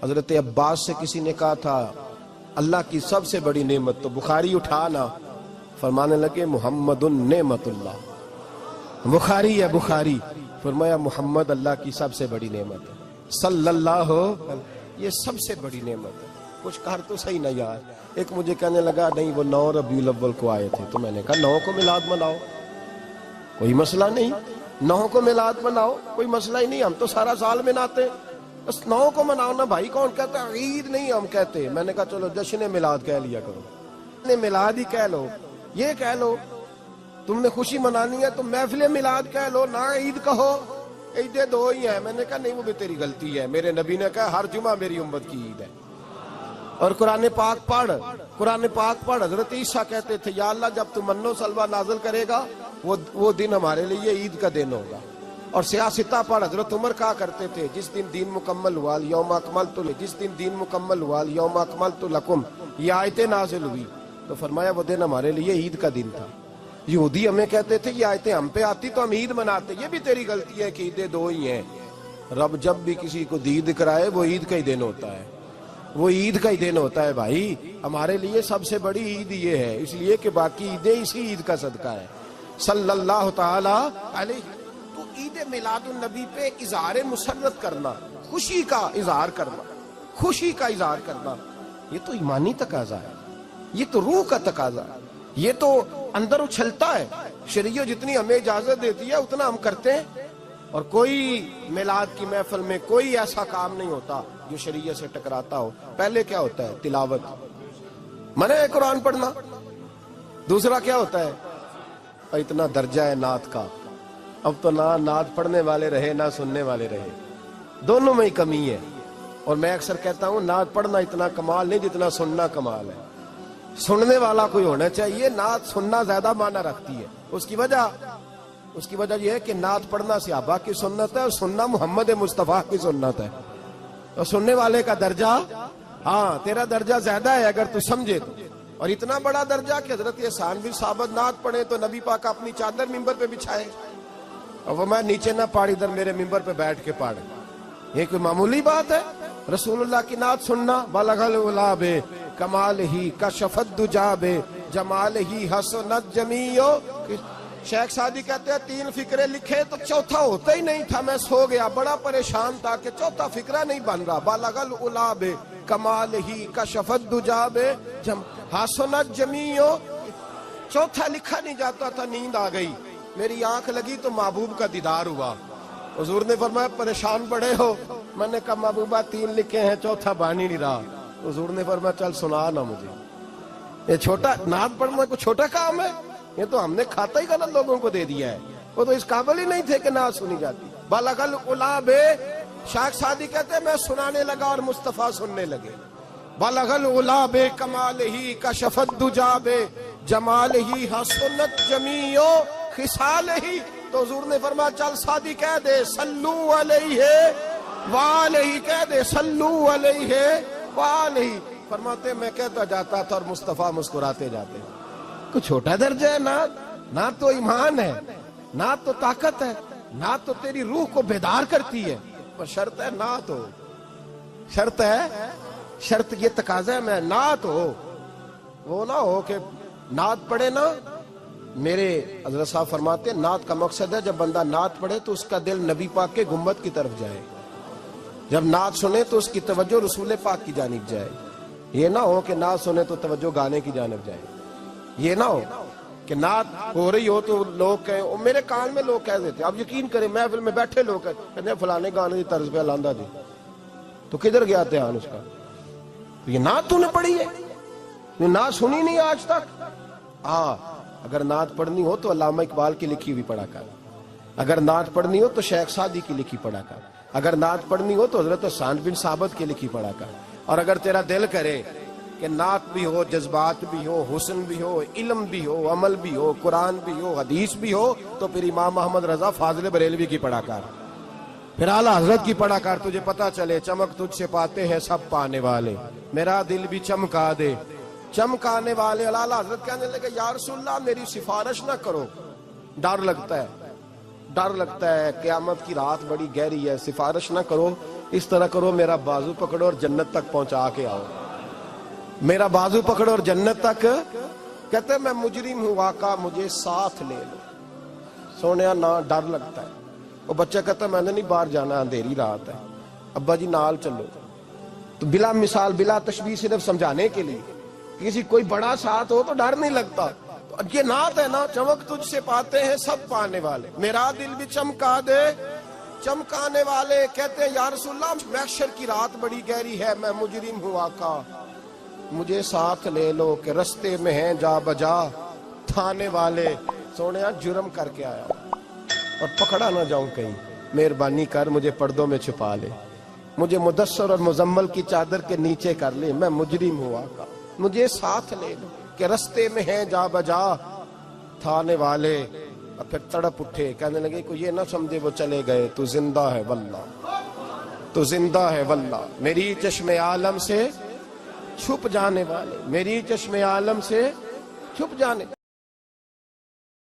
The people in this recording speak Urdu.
حضرت عباس سے کسی نے کہا تھا اللہ کی سب سے بڑی نعمت، تو بخاری اٹھانا، فرمانے لگے محمد نعمت اللہ، بخاری ہے بخاری، فرمایا محمد اللہ کی سب سے بڑی نعمت ہے، صلی اللہ، یہ سب سے بڑی نعمت ہے۔ کچھ کہا تو صحیح نہ یار، ایک مجھے کہنے لگا نہیں وہ 9 ربیع الاول کو آئے تھے، تو میں نے کہا 9 کو میلاد مناؤ، کوئی مسئلہ نہیں، 9 کو میلاد مناؤ، کوئی مسئلہ ہی نہیں، ہم تو سارا سال مناتے ہیں، بس 9 کو مناؤ نا بھائی، کون کہتا ہے عید نہیں ہم کہتے؟ میں نے کہا چلو جشن میلاد کہہ لیا کرو، میلاد ہی کہہ لو، یہ کہہ لو، تم نے خوشی منانی ہے تو محفل میلاد کہہ لو، نہ عید کہو، عیدیں 2 ہی ہیں۔ میں نے کہا نہیں وہ بھی تیری غلطی ہے، میرے نبی نے کہا ہر جمعہ میری امت کی عید ہے۔ اور قرآن پاک پڑھ، حضرت عیسیٰ کہتے تھے یا اللہ جب تو من و سلوہ نازل کرے گا وہ دن ہمارے لیے عید کا دن ہوگا۔ اور سیاستہ پڑھ، حضرت عمر کہا کرتے تھے جس دن دین مکمل ہوا یوم اکملت، جس دن دین مکمل ہوا یوم اکملت لکم، یہ آیتیں نازل ہوئی تو فرمایا وہ دن ہمارے لیے عید کا دن تھا۔ یہودی ہمیں کہتے تھے یہ آیتیں ہم پہ آتی تو ہم عید مناتے، یہ بھی تیری غلطی ہے کہ عیدیں 2 ہی ہیں۔ رب جب بھی کسی کو دید کرائے وہ عید کا ہی دن ہوتا ہے، وہ عید کا ہی دن ہوتا ہے بھائی، ہمارے لیے سب سے بڑی عید یہ ہے، اس لیے کہ باقی عیدیں اسی عید کا صدقہ ہے صلی اللہ تعالی علیہ۔ تو عید میلاد النبی پہ اظہار مسرت کرنا، خوشی کا اظہار کرنا، خوشی کا اظہار کرنا، یہ تو ایمانی تقاضا ہے، یہ تو روح کا تقاضا ہے، یہ تو اندر اچھلتا ہے۔ شریعت جتنی ہمیں اجازت دیتی ہے اتنا ہم کرتے ہیں، اور کوئی میلاد کی محفل میں کوئی ایسا کام نہیں ہوتا جو شریعت سے ٹکراتا ہو۔ پہلے کیا ہوتا ہے؟ تلاوت، منع ہے قرآن پڑھنا۔ دوسرا کیا ہوتا ہے؟ اتنا درجہ ہے نعت کا، اب تو نہ نعت پڑھنے والے رہے نہ سننے والے رہے، دونوں میں ہی کمی ہے۔ اور میں اکثر کہتا ہوں نعت پڑھنا اتنا کمال نہیں جتنا سننا کمال ہے، سننے والا کوئی ہونا چاہیے، نعت سننا زیادہ معنی رکھتی ہے۔ اس کی وجہ یہ ہے کہ نعت پڑھنا صحابہ کی سنت ہے اور سننا محمد مصطفیٰ کی سنت ہے، اور سننے والے کا درجہ، ہاں تیرا درجہ زیادہ ہے اگر تو سمجھے تو، اور اتنا بڑا درجہ کہ حضرت احسان بن ثابت نعت پڑھے تو نبی پاک اپنی چادر ممبر پہ بچھائے اور وہ میں نیچے نہ پاڑ، ادھر میرے ممبر پہ بیٹھ کے پاڑے، یہ کوئی معمولی بات ہے؟ رسول اللہ کی نعت سننا، بلغ العلا بے کمال ہی کشفت دجا بے جمال ہی حسنت جمیع۔ شیخ سعدی کہتے ہیں 3 فقرے لکھے تو چوتھا ہوتا ہی نہیں تھا، میں سو گیا، بڑا پریشان تھا کہ چوتھا فقرہ نہیں بن رہا، بلغ العلا بے کمال ہی کشفت دجا بے حسنت جمیع، چوتھا لکھا نہیں جاتا تھا، نیند آ گئی، میری آنکھ لگی تو محبوب کا دیدار ہوا۔ حضور نے فرمایا پریشان پڑے ہو؟ میں نے کہا محبوبہ 3 لکھے ہیں چوتھا بان ہی نہیں رہا۔ حضور نے فرمایا چل سنا نا مجھے، یہ چھوٹا نعت پڑھنا کوئی چھوٹا کام ہے؟ یہ تو ہم نے کھاتا ہی غلط لوگوں کو دے دیا ہے، وہ تو اس قابل ہی نہیں تھے کہ نعت سنی جاتی۔ بلغ العلا بے، شیخ سعدی کہتے ہیں میں سنانے لگا اور مصطفیٰ سننے لگے، بلغ العلا بے کمال ہی کشفت دجا بے جمال ہی حسنت جمیع خصال ہی۔ تو حضور نے فرمایا چل سعدی کہہ دے صلو علیہ وآلہ، کہہ دے صلو علیہ وآلہ۔ فرماتے میں کہتا جاتا تھا اور مصطفیٰ مسکراتے جاتے۔ کوئی چھوٹا درجہ ہے نعت تو ایمان ہے، نعت تو طاقت ہے، نعت تو تیری روح کو بیدار کرتی ہے، پر شرط ہے نعت ہو، شرط یہ تقاضا ہے میں نعت ہو، وہ نہ ہو کہ نعت پڑھے نا۔ میرے حضرت صاحب فرماتے ہیں نعت کا مقصد ہے جب بندہ نعت پڑھے تو اس کا دل نبی پاک کے گنبد کی طرف جائے، جب نعت سنے تو اس کی توجہ رسول پاک کی جانب جائے، یہ نہ ہو کہ نعت سنے تو توجہ گانے کی جانب جائے، یہ نہ ہو کہ نعت ہو رہی ہو تو لوگ کہیں، میرے کان میں لوگ کہہ دیتے، اب یقین کریں محفل میں بیٹھے لوگ کہتے ہیں فلانے گانے کی طرز پہ لاندہ دی، تو کدھر گیا دھیان اس کا؟ یہ نعت تو نے پڑھی ہے، یہ نعت سنی نہیں آج تک۔ ہاں اگر نعت پڑھنی ہو تو علامہ اقبال کی لکھی ہوئی پڑھا کر، اگر نعت پڑھنی ہو تو شیخ سعدی کی لکھی پڑھا کر، اگر نعت پڑھنی ہو تو حضرت احسان بن ثابت کی لکھی پڑھا کر، اور اگر تیرا دل کرے کہ نعت بھی ہو، جذبات بھی ہو، حسن بھی ہو، علم بھی ہو، عمل بھی ہو، قرآن بھی ہو، حدیث بھی ہو، تو پھر امام محمد رضا فاضل بریلوی کی پڑھا کر، پھر اعلیٰ حضرت کی پڑھا کر، تجھے پتہ چلے چمک تجھ سے پاتے ہیں سب پانے والے، میرا دل بھی چمکا دے چمکانے والے۔ اعلیٰ حضرت کہنے لگے یا رسول اللہ میری سفارش نہ کرو، ڈر لگتا ہے قیامت کی رات بڑی گہری ہے، سفارش نہ کرو اس طرح کرو میرا بازو پکڑو اور جنت تک پہنچا کے آؤ، میرا بازو پکڑو اور جنت تک. کہتے ہیں میں مجرم ہوں آقا مجھے ساتھ لے لو. سونے نہ ڈر لگتا ہے. وہ بچہ کہتا ہے میں نے نہیں باہر جانا، اندھیری رات ہے. ابا جی نال چلو. تو بلا مثال بلا تشبیہ صرف سمجھانے کے لیے، کسی کوئی بڑا ساتھ ہو تو ڈر نہیں لگتا. تو یہ نعت ہے نا، چمک تجھ سے پاتے ہیں سب پانے والے، میرا دل بھی چمکا دے چمکانے والے. کہتے ہیں یا رسول اللہ محشر کی رات بڑی گہری ہے، میں مجرم ہوں آقا مجھے ساتھ لے لو کہ رستے میں ہیں جا بجا تھانے والے. سونے جرم کر کے آیا اور پکڑا نہ جاؤں کہیں، مہربانی کر مجھے پردوں میں چھپا لے، مجھے مدثر اور مزمل کی چادر کے نیچے کر لے، میں مجرم ہوں آقا مجھے ساتھ لے لو کہ رستے میں ہیں جا بجا تھانے والے. اور پھر تڑپ اٹھے، کہنے لگے کوئی یہ نہ سمجھے وہ چلے گئے، تو زندہ ہے واللہ تو زندہ ہے واللہ، میری چشم عالم سے چھپ جانے والے، میری چشم عالم سے چھپ جانے